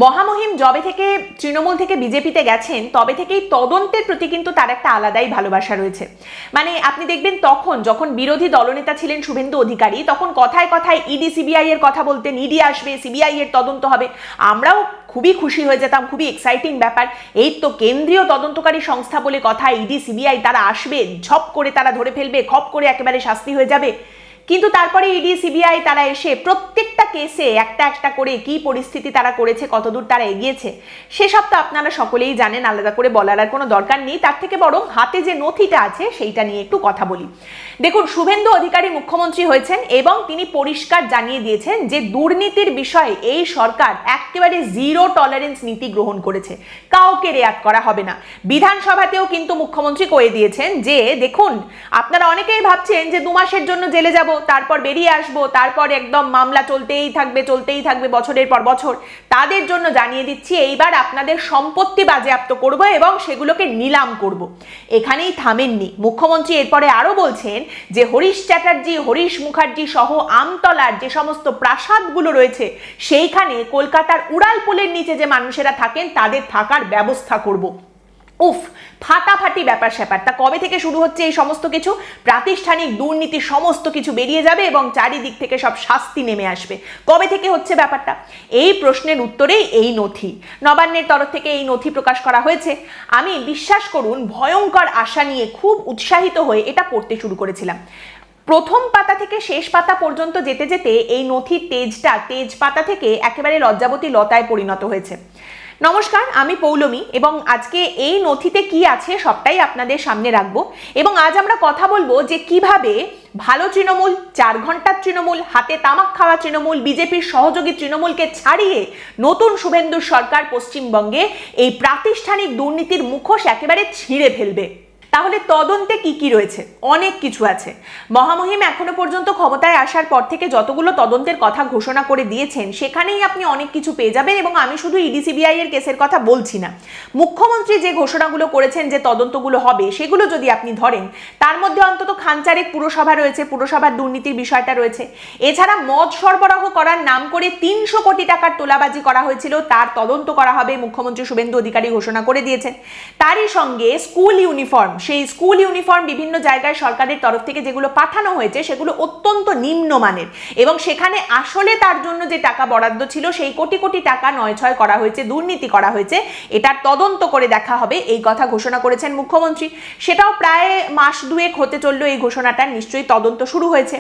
মহামহিম যবে থেকে তৃণমূল থেকে বিজেপিতে গেছেন তবে থেকেই তদন্তের প্রতি কিন্তু তার একটা আলাদাই ভালোবাসা রয়েছে। মানে আপনি দেখবেন তখন যখন বিরোধী দলনেতা ছিলেন শুভেন্দু অধিকারী, তখন কথায় কথায় ইডি সিবিআই এর কথা বলতেন, ইডি আসবে, সিবিআই এর তদন্ত হবে। আমরাও খুবই খুশি হয়ে যেতাম, খুবই এক্সাইটিং ব্যাপার। এই তো কেন্দ্রীয় তদন্তকারী সংস্থা বলে কথা, ইডি সিবিআই তারা আসবে, ঝপ করে তারা ধরে ফেলবে, খপ করে একেবারে শাস্তি হয়ে যাবে। কিন্তু তারপরে ইডি সিবিআই তারা এসে প্রত্যেকটা কেসে একটা একটা করে কি পরিস্থিতি তারা করেছে, কতদূর তারা এগিয়েছে, সেসব তো আপনারা সকলেই জানেন, আলাদা করে বলার আর কোনো দরকার নেই। তার থেকে বরং হাতে যে নথিটা আছে সেইটা নিয়ে একটু কথা বলি। দেখুন, শুভেন্দু অধিকারী মুখ্যমন্ত্রী হয়েছেন এবং তিনি পরিষ্কার জানিয়ে দিয়েছেন যে দুর্নীতির বিষয়ে এই সরকার একেবারে জিরো টলারেন্স নীতি গ্রহণ করেছে, কাউকে রেয়াত করা হবে না। বিধানসভাতেও কিন্তু মুখ্যমন্ত্রী কয়ে দিয়েছেন যে দেখুন, আপনারা অনেকেই ভাবছেন যে 2 মাসের জন্য জেলে যাব, তারপর বেরিয়ে আসবো, তারপর একদম মামলা চলতেই থাকবে বছরের পর বছর। তাদের জন্য জানিয়ে দিচ্ছি, এইবার আপনাদের সম্পত্তি বাজেয়াপ্ত করব এবং সেগুলোকে নিলাম করব। এখানেই থামেননি মুখ্যমন্ত্রী, এরপরে আরো বলছেন যে হরিশ চ্যাটার্জি, হরিশ মুখার্জি সহ আমতলার যে সমস্ত প্রাসাদগুলো রয়েছে সেইখানে কলকাতার উড়ালপুলের নিচে যে মানুষেরা থাকেন তাদের থাকার ব্যবস্থা করব। উফ, ফাটাফাটি ব্যাপার স্যাপার। তা কবে থেকে শুরু হচ্ছে এই সমস্ত কিছু? প্রাতিষ্ঠানিক দুর্নীতি সমস্ত কিছু বেরিয়ে যাবে এবং চারিদিক থেকে সব শাস্তি নেমে আসবে। কবে থেকে হচ্ছে ব্যাপারটা? এই প্রশ্নের উত্তরেই এই নথি, নবান্নের তরফ থেকে এই নথি প্রকাশ করা হয়েছে। আমি বিশ্বাস করুন ভয়ঙ্কর আশা নিয়ে খুব উৎসাহিত হয়ে এটা পড়তে শুরু করেছিলাম। প্রথম পাতা থেকে শেষ পাতা পর্যন্ত যেতে যেতে এই নথির তেজ পাতা থেকে একেবারে লজ্জাবতী লতায় পরিণত হয়েছে। নমস্কার, আমি পৌলমী এবং আজকে এই নথিতে কি আছে সবটাই আপনাদের সামনে রাখবো। এবং আজ আমরা কথা বলবো যে কিভাবে ভালো তৃণমূল, 4 ঘন্টার তৃণমূল, হাতে তামাক খাওয়া তৃণমূল, বিজেপির সহযোগী তৃণমূলকে ছাড়িয়ে নতুন শুভেন্দুর সরকার পশ্চিমবঙ্গে এই প্রাতিষ্ঠানিক দুর্নীতির মুখোশ একেবারে ছিঁড়ে ফেলবে। তাহলে তদন্তে কি কি রয়েছে? অনেক কিছু আছে। মহামহিম এখনো পর্যন্ত ক্ষমতায় আসার পর থেকে যতগুলো তদন্তের কথা ঘোষণা করে দিয়েছেন সেখানেই আপনি অনেক কিছু পেয়ে যাবেন। এবং আমি শুধু ইডি সিবিআই এর কেসের কথা বলছি না, মুখ্যমন্ত্রী যে ঘোষণাগুলো করেছেন যে তদন্তগুলো হবে সেগুলো যদি আপনি ধরেন, তার মধ্যে অন্তত খানচারেক পুরসভা রয়েছে, পুরসভার দুর্নীতির বিষয়টা রয়েছে। এছাড়া মদ সরবরাহ করার নাম করে 300 কোটি টাকার তোলাবাজি করা হয়েছিল, তার তদন্ত করা হবে, মুখ্যমন্ত্রী শুভেন্দু অধিকারী ঘোষণা করে দিয়েছেন। তারই সঙ্গে স্কুল ইউনিফর্ম, সেই স্কুল ইউনিফর্ম বিভিন্ন জায়গায় সরকারের তরফ থেকে যেগুলো পাঠানো হয়েছে সেগুলো অত্যন্ত নিম্নমানের এবং সেখানে আসলে তার জন্য যে টাকা বরাদ্দ ছিল সেই কোটি কোটি টাকা নয়-ছয় করা হয়েছে, দুর্নীতি করা হয়েছে, এটার তদন্ত করে দেখা হবে, এই কথা ঘোষণা করেছেন মুখ্যমন্ত্রী। সেটাও প্রায় মাস 2 হতে চললো এই ঘোষণাটার, নিশ্চয়ই তদন্ত শুরু হয়েছে।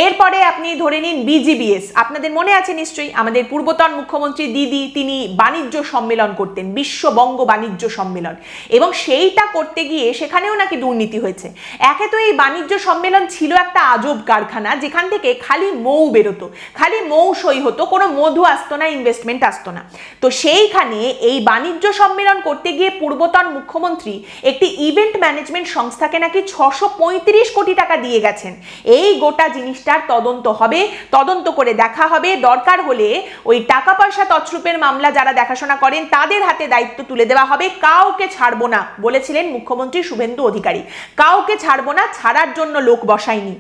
এরপরে আপনি ধরে নিন বিজিবিএস, আপনাদের মনে আছে নিশ্চয়ই আমাদের পূর্বতন মুখ্যমন্ত্রী দিদি তিনি বাণিজ্য সম্মেলন করতেন, বিশ্ববঙ্গ বাণিজ্য সম্মেলন, এবং সেইটা করতে গিয়ে সেখানেও নাকি দুর্নীতি হয়েছে। একে তো এই বাণিজ্য সম্মেলন ছিল একটা আজব কারখানা, যেখান থেকে খালি মৌ বেরোতো, খালি মৌ সই হতো, কোনো মধু আসতো না, ইনভেস্টমেন্ট আসতো না। তো সেইখানে এই বাণিজ্য সম্মেলন করতে গিয়ে পূর্বতন মুখ্যমন্ত্রী একটি ইভেন্ট ম্যানেজমেন্ট সংস্থাকে নাকি 635 কোটি টাকা দিয়ে গেছেন। এই গোটা জিনিসটার তদন্ত হবে, তদন্ত করে দেখা হবে, দরকার হলে ওই টাকা পয়সা তছরূপের মামলা যারা দেখাশোনা করেন তাদের হাতে দায়িত্ব তুলে দেওয়া হবে। কাউকে ছাড়বো না বলেছিলেন মুখ্যমন্ত্রী শুভেন্দু অধিকারী, কাউকে ছাড়বো না, ছাড়ার জন্য লোক বসায়নি।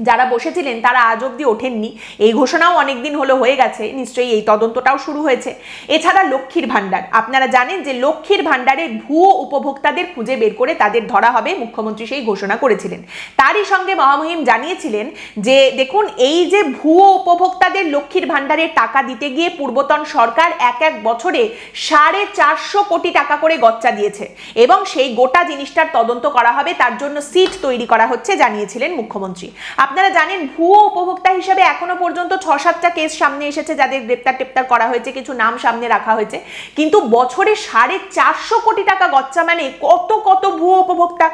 যারা বসেছিলেন তারা আজ অব্দি ওঠেননি, এই ঘোষণাও অনেকদিন হলো হয়ে গেছে, নিশ্চয়ই এই তদন্তটাও শুরু হয়েছে। এছাড়া লক্ষ্মীর ভাণ্ডার, আপনারা জানেন যে লক্ষ্মীর ভাণ্ডারে ভুয়ো উপভোক্তাদের খুঁজে বের করে তাদের ধরা হবে, মুখ্যমন্ত্রী সেই ঘোষণা করেছিলেন। তারই সঙ্গে মহামহিম জানিয়েছিলেন যে দেখুন, এই যে ভুয়ো উপভোক্তাদের লক্ষ্মীর ভাণ্ডারে টাকা দিতে গিয়ে পূর্বতন সরকার এক বছরে 450 কোটি টাকা করে গচ্চা দিয়েছে এবং সেই গোটা জিনিসটার তদন্ত করা হবে, তার জন্য সিট তৈরি করা হচ্ছে জানিয়েছিলেন মুখ্যমন্ত্রী। আপনারা জানেন ভুয়ো উপভোক্তা হিসেবে এখনো পর্যন্ত 6-7টা কেস সামনে এসেছে, যাদের গ্রেপ্তার করা হয়েছে, কিছু নাম সামনে রাখা হয়েছে, কিন্তু বছরে 450 কোটি টাকা গচ্চা মানে কত ভুয়ো উপভোক্তা,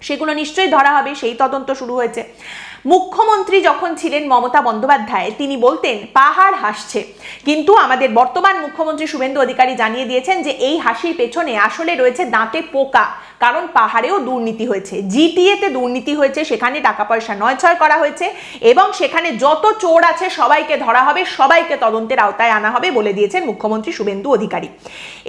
সেগুলো নিশ্চয়ই ধরা হবে, সেই তদন্ত শুরু হয়েছে। মুখ্যমন্ত্রী যখন ছিলেন মমতা বন্দ্যোপাধ্যায় তিনি বলতেন পাহাড় হাসছে, কিন্তু আমাদের বর্তমান মুখ্যমন্ত্রী শুভেন্দু অধিকারী জানিয়ে দিয়েছেন যে এই হাসির পেছনে আসলে রয়েছে দাঁতে পোকা, কারণ পাহাড়েও দুর্নীতি হয়েছে, জিটিএতে দুর্নীতি হয়েছে, সেখানে টাকা পয়সা নয়ছয় করা হয়েছে এবং সেখানে যত চোর আছে সবাইকে ধরা হবে, সবাইকে তদন্তের আওতায় আনা হবে বলে দিয়েছেন মুখ্যমন্ত্রী শুভেন্দু অধিকারী।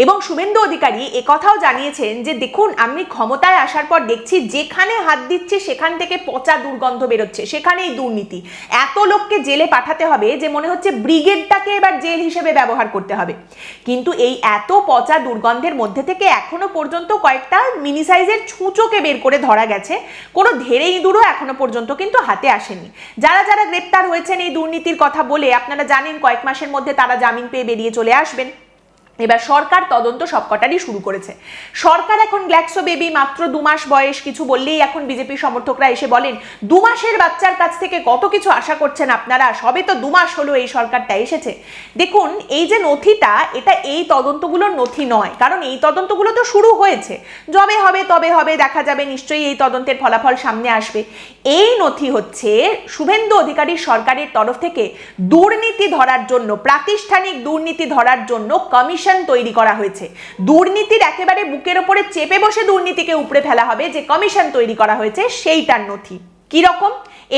এবং শুভেন্দু অধিকারী একথাও জানিয়েছেন যে দেখুন, আমি ক্ষমতায় আসার পর দেখছি যেখানে হাত দিচ্ছি সেখান থেকে পচা দুর্গন্ধ বেরোচ্ছে, সেখানেই দুর্নীতি। এত লোককে জেলে পাঠাতে হবে যে মনে হচ্ছে ব্রিগেডটাকে এবার জেল হিসেবে ব্যবহার করতে হবে। কিন্তু এই এত পচা দুর্গন্ধের মধ্যে থেকে এখনো পর্যন্ত কয়েকটা মিনি সাইজের ছুঁচোকে বের করে ধরা গেছে, কোনো ধেড়ে ইঁদুরও এখনো পর্যন্ত কিন্তু হাতে আসেনি। যারা যারা গ্রেপ্তার হয়েছেন এই দুর্নীতির কথা বলে, আপনারা জানেন কয়েক মাসের মধ্যে তারা জামিন পেয়ে বেরিয়ে চলে আসবেন। এবার সরকার তদন্ত সবকটারই শুরু করেছে। সরকার এখন গ্ল্যাক্সো বেবি মাত্র 2 মাস বয়স, কিছু বললেই এখন বিজেপি সমর্থকরা এসে বলেন 2 মাসের বাচ্চার কাছ থেকে কত কিছু আশা করছেন আপনারা, সবে তো 2 মাস হলো এই সরকারটা এসেছে। দেখুন, এই যে নথিটা, এটা এই তদন্তগুলোর নথি নয়, কারণ এই তদন্তগুলো তো শুরু হয়েছে, যবে হবে তবে হবে, দেখা যাবে, নিশ্চয়ই এই তদন্তের ফলাফল সামনে আসবে। এই নথি হচ্ছে শুভেন্দু অধিকারীর সরকারের তরফ থেকে দুর্নীতি ধরার জন্য, প্রাতিষ্ঠানিক দুর্নীতি ধরার জন্য কমিশন তৈরি করা হয়েছে। দুর্নীতির একেবারে বুকের উপরে চেপে বসে দুর্নীতিকে উপড়ে ফেলা হবে যে কমিশন তৈরি করা হয়েছে, সেইটার নথি। কি রকম?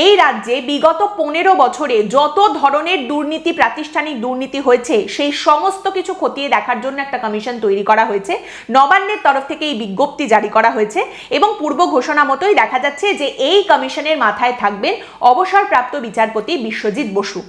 এই রাজ্যে বিগত 15 বছরে যত ধরনের দুর্নীতি, প্রাতিষ্ঠানিক দুর্নীতি হয়েছে, সেই সমস্ত কিছু খতিয়ে দেখার জন্য একটা কমিশন তৈরি করা হয়েছে। নবান্নের তরফ থেকে এই বিজ্ঞপ্তি জারি করা হয়েছে এবং পূর্ব ঘোষণা মতোই দেখা যাচ্ছে যে এই কমিশনের মাথায় থাকবেন অবসরপ্রাপ্ত বিচারপতি বিশ্বজিৎ বসু।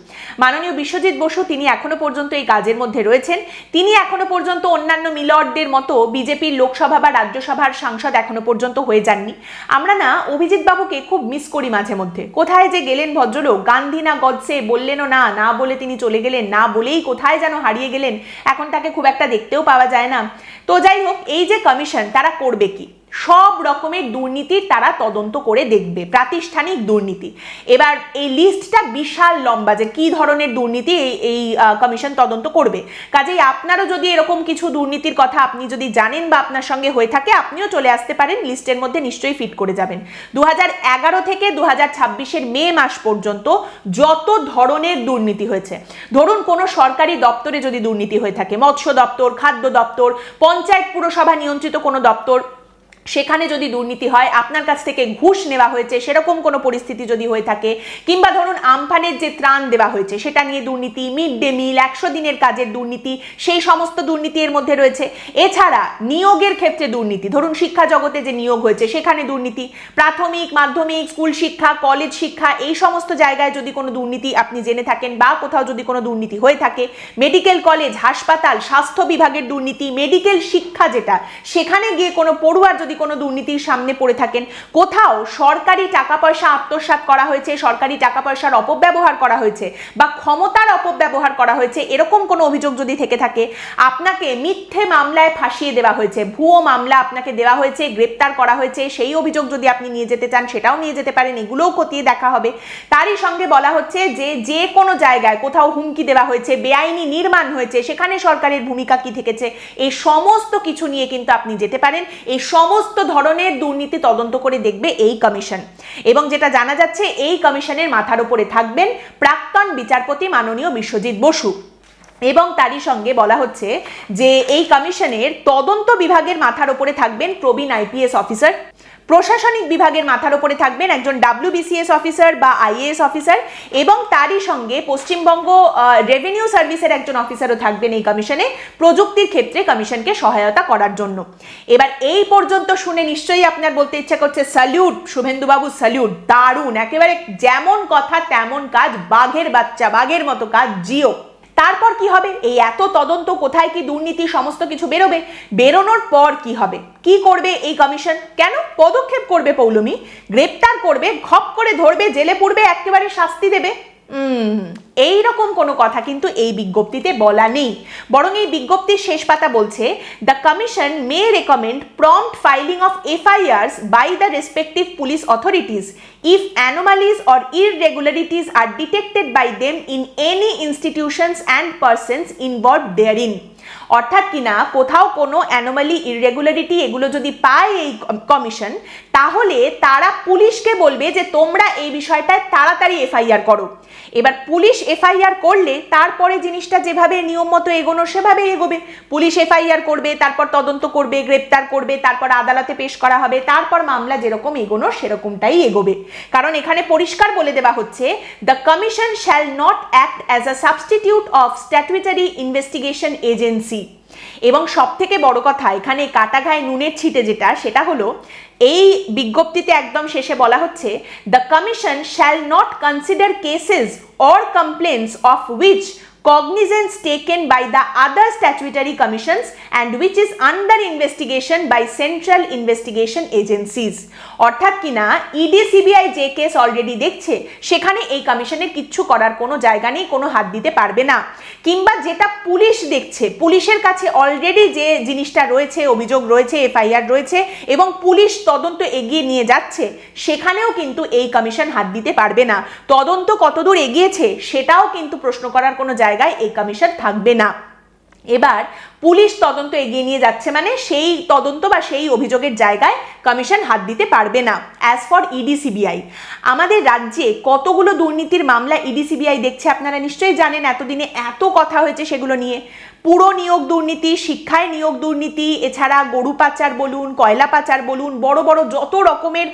মাননীয় বিশ্বজিৎ বসু, তিনি এখনো পর্যন্ত এই কাজের মধ্যে রয়েছেন। তিনি এখনো পর্যন্ত অন্যান্য মিলর্ডদের মতো বিজেপির লোকসভা বা রাজ্যসভার সাংসদ এখনো পর্যন্ত হয়ে যাননি। আমরা না অভিজিৎ বাবুকে খুব মিস করি মাঝে মধ্যে। কোথায় যে গেলেন ভদ্রলোক, গান্ধী না গডসে, বললেনও না, না বলে তিনি চলে গেলেন, না বলেই কোথায় যেন হারিয়ে গেলেন, এখন তাকে খুব একটা দেখতেও পাওয়া যায় না। তো যাই হোক, এই যে কমিশন, তারা করবে কি? সব রকমের দুর্নীতির তারা তদন্ত করে দেখবে, প্রাতিষ্ঠানিক দুর্নীতি। এবার এই লিস্টটা বিশাল লম্বা যে কি ধরনের দুর্নীতি এই কমিশন তদন্ত করবে। কাজেই আপনারও যদি এরকম কিছু দুর্নীতির কথা আপনি যদি জানেন বা আপনার সঙ্গে হয়ে থাকে, আপনিও চলে আসতে পারেন, লিস্টের মধ্যে নিশ্চয়ই ফিট করে যাবেন। 2011 থেকে 2026-এর মে মাস পর্যন্ত যত ধরনের দুর্নীতি হয়েছে, ধরুন কোনো সরকারি দপ্তরে যদি দুর্নীতি হয়ে থাকে, মৎস্য দপ্তর, খাদ্য দপ্তর, পঞ্চায়েত পুরসভা নিয়ন্ত্রিত কোনো দপ্তর, সেখানে যদি দুর্নীতি হয়, আপনার কাছ থেকে ঘুষ নেওয়া হয়েছে, সেরকম কোনো পরিস্থিতি যদি হয়ে থাকে, কিংবা ধরুন আমফানের যে ত্রাণ দেওয়া হয়েছে সেটা নিয়ে দুর্নীতি, মিড ডে মিল, 100 দিনের কাজের দুর্নীতি, সেই সমস্ত দুর্নীতি এর মধ্যে রয়েছে। এছাড়া নিয়োগের ক্ষেত্রে দুর্নীতি, ধরুন শিক্ষা জগতে যে নিয়োগ হয়েছে সেখানে দুর্নীতি, প্রাথমিক, মাধ্যমিক, স্কুল শিক্ষা, কলেজ শিক্ষা, এই সমস্ত জায়গায় যদি কোনো দুর্নীতি আপনি জেনে থাকেন বা কোথাও যদি কোনো দুর্নীতি হয়ে থাকে, মেডিকেল কলেজ, হাসপাতাল, স্বাস্থ্য বিভাগের দুর্নীতি, মেডিকেল শিক্ষা যেটা, সেখানে গিয়ে কোনো পড়ুয়ার যদি কোনো দুর্নীতির সামনে পড়ে থাকেন, কোথাও সরকারি টাকা পয়সা আত্মসাৎ করা হয়েছে, সরকারি টাকা পয়সার অপব্যবহার করা হয়েছে বা ক্ষমতার অপব্যবহার করা হয়েছে, এরকম কোনো অভিযোগ যদি থেকে থাকে, আপনাকে মিথ্যে মামলায় ফাঁসিয়ে দেওয়া হয়েছে, ভুয়ো মামলা আপনাকে দেওয়া হয়েছে, গ্রেপ্তার করা হয়েছে, সেই অভিযোগ যদি আপনি নিয়ে যেতে চান সেটাও নিয়ে যেতে পারেন, এগুলোও খতিয়ে দেখা হবে। তারই সঙ্গে বলা হচ্ছে যে কোনো জায়গায় কোথাও হুমকি দেওয়া হয়েছে, বেআইনি নির্মাণ হয়েছে, সেখানে সরকারের ভূমিকা কি থেকেছে, এই সমস্ত কিছু নিয়ে কিন্তু আপনি যেতে পারেন। এই সমস্ত ধরনের দুর্নীতি তদন্ত করে দেখবে এই কমিশন। এবং যেটা জানা যাচ্ছে, এই কমিশনের মাথার উপরে থাকবেন প্রাক্তন বিচারপতি মাননীয় বিশ্বজিৎ বসু। এবং তারই সঙ্গে বলা হচ্ছে যে এই কমিশনের তদন্ত বিভাগের মাথার উপরে থাকবেন প্রবীণ আইপিএস অফিসার, প্রশাসনিক বিভাগের মাথার উপরে থাকবেন একজন WBCS অফিসার বা IAS অফিসার, এবং তারই সঙ্গে পশ্চিমবঙ্গ রেভিনিউ সার্ভিসের একজন অফিসারও থাকবেন এই কমিশনে, প্রযুক্তির ক্ষেত্রে কমিশনকে সহায়তা করার জন্য। এবার এই পর্যন্ত শুনে নিশ্চয়ই আপনার বলতে ইচ্ছা করছে, স্যালিউট শুভেন্দুবাবু, স্যালিউট, দারুণ, একেবারে যেমন কথা তেমন কাজ, বাঘের বাচ্চা, বাঘের মতো কাজ, জিও। তারপর কি হবে? এই এত তদন্ত, কোথায় কি দুর্নীতি, সমস্ত কিছু বেরোবে। বেরোনোর পর কি হবে? কি করবে এই কমিশন? কেন পদক্ষেপ করবে পৌলমী, গ্রেপ্তার করবে, খপ করে ধরবে, জেলে পুরবে, একেবারে শাস্তি দেবে? এইরকম কোনো কথা কিন্তু এই বিজ্ঞপ্তিতে বলা নেই। বরং এই বিজ্ঞপ্তির শেষ পাতা বলছে, the commission may recommend prompt filing of FIRs by the respective police authorities if anomalies or irregularities are detected by them in any institutions and persons involved therein। অর্থাৎ কিনা কোথাও কোনো অ্যানোমালি, ইররেগুলারিটি এগুলো যদি পায় এই কমিশন, তাহলে তারা পুলিশকে বলবে যে তোমরা এই বিষয়টায় তাড়াতাড়ি FIR করো। এবার পুলিশ এফআইআর করলে তারপরে জিনিসটা যেভাবে নিয়ম মতো এগোনো সেভাবে এগোবে। পুলিশ এফআইআর করবে, তারপর তদন্ত করবে, গ্রেপ্তার করবে, তারপর আদালতে পেশ করা হবে, তারপর মামলা যেরকম এগোনো সেরকমটাই এগোবে। কারণ এখানে পরিষ্কার বলে দেওয়া হচ্ছে, the commission shall not act as a substitute of statutory investigation agency. এবং সব থেকে বড় কথা, এখানে কাটা ঘায়ে নুনের ছিটে যেটা, সেটা হলো এই বিজ্ঞপ্তিতে একদম শেষে বলা হচ্ছে, the commission shall not consider cases or complaints of which cognizance taken by the other statutory commissions and which is under investigation by central investigation agencies। অর্থাৎ কিনা ইডি সিবিআই যে কেস অলরেডি দেখছে সেখানে এই কমিশনের কিচ্ছু করার কোনো জায়গা নেই, কোনো হাত দিতে পারবে না। কিংবা যেটা পুলিশ দেখছে, পুলিশের কাছে অলরেডি যে জিনিসটা রয়েছে, অভিযোগ রয়েছে, এফআইআর রয়েছে এবং পুলিশ তদন্ত এগিয়ে নিয়ে যাচ্ছে, সেখানেও কিন্তু এই কমিশন হাত দিতে পারবে না। তদন্ত কতদূর এগিয়েছে সেটাও কিন্তু প্রশ্ন করার কোনো জায়গায় এই কমিশন থাকবে না। এবার পুলিশ তদন্ত এগিয়ে নিয়ে যাচ্ছে মানে সেই তদন্ত বা সেই অভিযোগের জায়গায় কমিশন হাত দিতে পারবে না। অ্যাজ ফর ইডি সিবিআই, আমাদের রাজ্যে কতগুলো দুর্নীতির মামলা ইডি সিবিআই দেখছে আপনারা নিশ্চয়ই জানেন। এতদিনে এত কথা হয়েছে সেগুলো নিয়ে, পুরো নিয়োগ দুর্নীতি, শিক্ষায় নিয়োগ দুর্নীতি, এছাড়া গরু পাচার বলুন, কয়লা পাচার বলুন, বড় বড় যত রকমের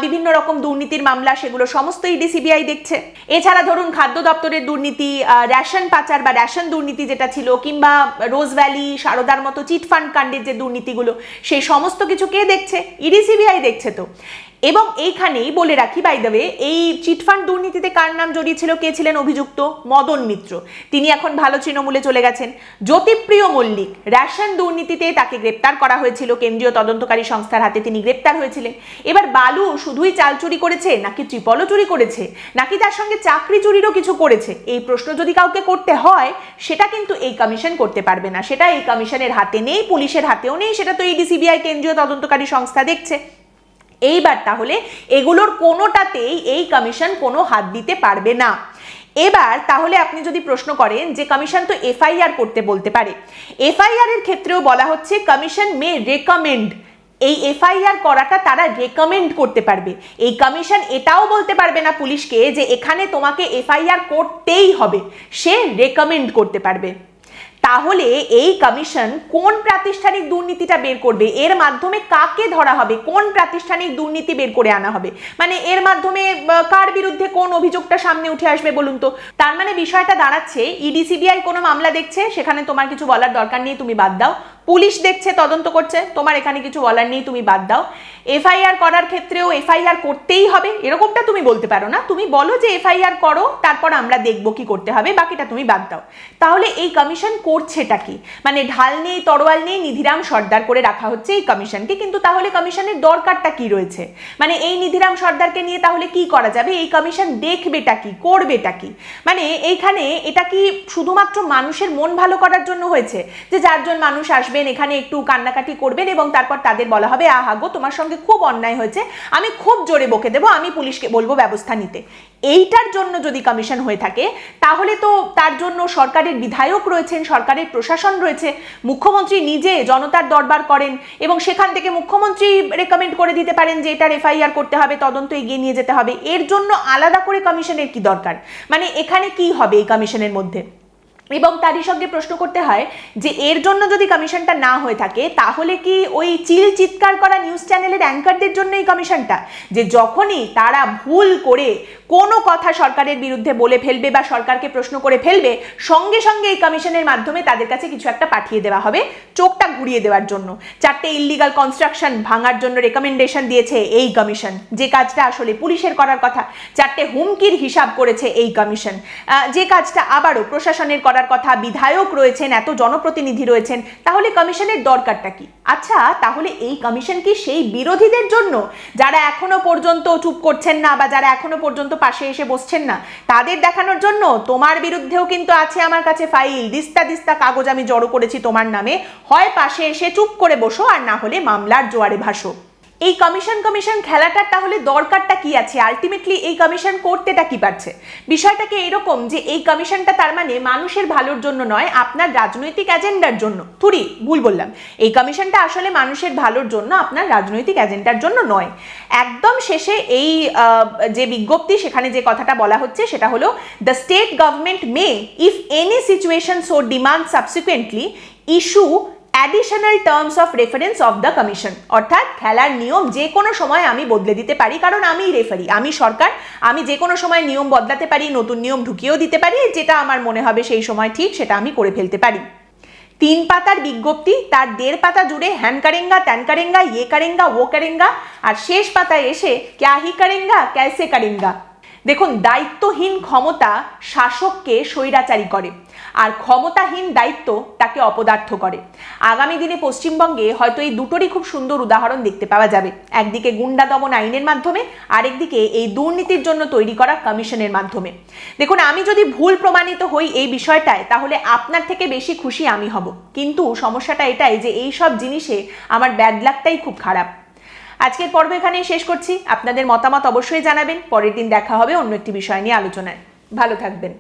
বিভিন্ন রকম দুর্নীতির মামলা সেগুলো সমস্ত ইডি সিবিআই দেখছে। এছাড়া ধরুন খাদ্য দপ্তরের দুর্নীতি, রেশন পাচার বা রেশন দুর্নীতি যেটা ছিল, কিংবা রোজ ভ্যালি, সারদার মতো চিটফান্ড কাণ্ডের যে দুর্নীতিগুলো, সেই সমস্ত কিছু কে দেখছে? ইডি সিবিআই দেখছে তো। এবং এইখানেই বলে রাখি, বাই দ্য ওয়ে, এই চিটফান্ড দুর্নীতিতে কার নাম জড়িয়ে ছিল, কে ছিলেন অভিযুক্ত? মদন মিত্র। তিনি এখন ভালো তৃণমূলে চলে গেছেন। জ্যোতিপ্রিয় মল্লিক, রেশন দুর্নীতিতে তাকে গ্রেপ্তার করা হয়েছিল, কেন্দ্রীয় তদন্তকারী সংস্থার হাতে তিনি গ্রেপ্তার হয়েছিলেন। এবার বালু শুধুই চাল চুরি করেছে, নাকি ট্রিপলও চুরি করেছে, নাকি তার সঙ্গে চাকরি চুরিরও কিছু করেছে, এই প্রশ্ন যদি কাউকে করতে হয় সেটা কিন্তু এই কমিশন করতে পারবে না। সেটা এই কমিশনের হাতে নেই, পুলিশের হাতেও নেই, সেটা তো ইডি সিবিআই কেন্দ্রীয় তদন্তকারী সংস্থা দেখছে। এইবার তাহলে এগুলোর কোনোটাতেই এই কমিশন কোনো হাত দিতে পারবে না। এবার তাহলে আপনি যদি প্রশ্ন করেন যে কমিশন তো এফআইআর করতে বলতে পারে, এফআইআর এর ক্ষেত্রেও বলা হচ্ছে কমিশন মে রেকমেন্ড। এই এফআইআর করাটা তারা রেকমেন্ড করতে পারবে। এই কমিশন এটাও বলতে পারবে না পুলিশকে যে এখানে তোমাকে এফআইআর করতেই হবে, সে রেকমেন্ড করতে পারবে। তাহলে এই কমিশন কোন প্রাতিষ্ঠানিক দুর্নীতিটা বের করবে, এর মাধ্যমে কাকে ধরা হবে, কোন প্রাতিষ্ঠানিক দুর্নীতি বের করে আনা হবে, মানে এর মাধ্যমে কার বিরুদ্ধে কোন অভিযোগটা সামনে উঠে আসবে বলুন তো। তার মানে বিষয়টা দাঁড়াচ্ছে, ইডি সিবিআই কোনো মামলা দেখছে, সেখানে তোমার কিছু বলার দরকার নেই, তুমি বাদ দাও। পুলিশ দেখছে, তদন্ত করছে, তোমার এখানে কিছু বলার নেই, তুমি বাদ দাও। এফআইআর করার ক্ষেত্রেও এফআইআর করতেই হবে এরকমটা তুমি বলতে পারো না। তুমি বলো যে এফআইআর করো, তারপর আমরা দেখবো কি করতে হবে, বাকিটা তুমি বাদ দাও। তাহলে এই কমিশন করছেটা কি? মানে ঢাল নেই, তরোয়াল নেই, নিধিরাম সর্দার করে রাখা হচ্ছে এই কমিশনকে। কিন্তু তাহলে কমিশনের দরকারটা কি রয়েছে? মানে এই নিধিরাম সর্দারকে নিয়ে তাহলে কি করা যাবে? এই কমিশন দেখবেটা কি, করবেটা কি? মানে এইখানে এটা কি শুধুমাত্র মানুষের মন ভালো করার জন্য হয়েছে, যে চারজন মানুষ আসবেন এখানে একটু কান্নাকাটি করবেন এবং তারপর তাদের বলা হবে আহা গো তোমার সঙ্গে খুব অন্যায় হয়েছে, আমি খুব জোরে বকে দেবো, আমি পুলিশকে বলবো ব্যবস্থা নিতে? এইটার জন্য যদি কমিশন হয়ে থাকে তাহলে তো তার জন্য সরকারের বিধায়ক রয়েছেন, সরকারের প্রশাসন রয়েছে, মুখ্যমন্ত্রী নিজে জনতার দরবার করেন এবং সেখান থেকে মুখ্যমন্ত্রী রেকমেন্ড করে দিতে পারেন যে এটার এফআইআর করতে হবে, তদন্ত এগিয়ে নিয়ে যেতে হবে। এর জন্য আলাদা করে কমিশনের কি দরকার? মানে এখানে কি হবে এই কমিশনের মধ্যে? এবং তারই সঙ্গে প্রশ্ন করতে হয় যে এর জন্য যদি কমিশনটা না হয়ে থাকে তাহলে কি ওই চিৎকার করা নিউজ চ্যানেলের অ্যাঙ্কারদের জন্য এই কমিশনটা, যে যখনই তারা ভুল করে কোনো কথা সরকারের বিরুদ্ধে বলে ফেলবে বা সরকারকে প্রশ্ন করে ফেলবে, সঙ্গে সঙ্গে এই কমিশনের মাধ্যমে তাদের কাছে কিছু একটা পাঠিয়ে দেওয়া হবে চোখটা ঘুরিয়ে দেওয়ার জন্য। 4টে ইললিগাল কনস্ট্রাকশন ভাঙার জন্য রেকমেন্ডেশন দিয়েছে এই কমিশন, যে কাজটা আসলে পুলিশের করার কথা। 4টে হুমকির হিসাব করেছে এই কমিশন, যে কাজটা আবারও প্রশাসনের করার কথা। বিধায়ক রয়েছেন, এত জনপ্রতিনিধি রয়েছেন, তাহলে কমিশনের দরকারটা কি? আচ্ছা, তাহলে এই কমিশন কি সেই বিরোধীদের জন্য যারা এখনো পর্যন্ত চুপ করছেন না বা যারা এখনো পর্যন্ত পাশে এসে বসছেন না, তাদের দেখানোর জন্য? তোমার বিরুদ্ধেও কিন্তু আছে আমার কাছে ফাইল, দিস্তা দিস্তা কাগজ আমি জড়ো করেছি তোমার নামে, হয় পাশে এসে চুপ করে বসো আর না হলে মামলার জোয়ারে ভাসো। এই কমিশন কমিশন খেলাটার তাহলে দরকারটা কি আছে? আলটিমেটলি এই কমিশন করতেটা কি পারছে? বিষয়টাকে এরকম যে এই কমিশনটা তার মানে মানুষের ভালোর জন্য নয়, আপনার রাজনৈতিক এজেন্ডার জন্য। ভুল বললাম, এই কমিশনটা আসলে মানুষের ভালোর জন্য, আপনার রাজনৈতিক এজেন্ডার জন্য নয়। একদম শেষে এই যে বিজ্ঞপ্তি, সেখানে যে কথাটা বলা হচ্ছে সেটা হলো, the state government May, if any situation so demand, subsequently issue additional terms of reference of the commission. অর্থাৎ খেলার নিয়ম যে কোনো সময় আমি বদলে দিতে পারি, কারণ আমি রেফারি, আমি সরকার, আমি যে কোনো সময় নিয়ম বদলাতে পারি, নতুন নিয়ম ঢুকিয়েও দিতে পারি, যেটা আমার মনে হবে সেই সময় ঠিক সেটা আমি করে ফেলতে পারি। 3 পাতার বিজ্ঞপ্তি, তার 1.5 পাতা জুড়ে হ্যান করেঙ্গা, ত্যান করেঙ্গা, ইয়ে করেঙ্গা, ও করেঙ্গা, আর শেষ পাতায় এসে ক্যা হি করেঙ্গা, ক্যাসে করেঙ্গা। দেখুন, দায়িত্বহীন ক্ষমতা শাসককে স্বৈরাচারী করে, আর ক্ষমতাহীন দায়িত্ব তাকে অপদার্থ করে। আগামী দিনে পশ্চিমবঙ্গে হয়তো এই দুটোরই খুব সুন্দর উদাহরণ দেখতে পাওয়া যাবে। একদিকে গুন্ডা দমন আইনের মাধ্যমে, আরেকদিকে এই দুর্নীতির জন্য তৈরি করা কমিশনের মাধ্যমে। দেখুন, আমি যদি ভুল প্রমাণিত হই এই বিষয়টায়, তাহলে আপনার থেকে বেশি খুশি আমি হব, কিন্তু সমস্যাটা এটাই যে এই সব জিনিসে আমার ব্যাড লাকটাই খুব খারাপ। আজকের পর্ব এখানেই শেষ করছি। আপনাদের মতামত অবশ্যই জানাবেন। পরের দিন দেখা হবে অন্য একটি বিষয় নিয়ে আলোচনায়। ভালো থাকবেন।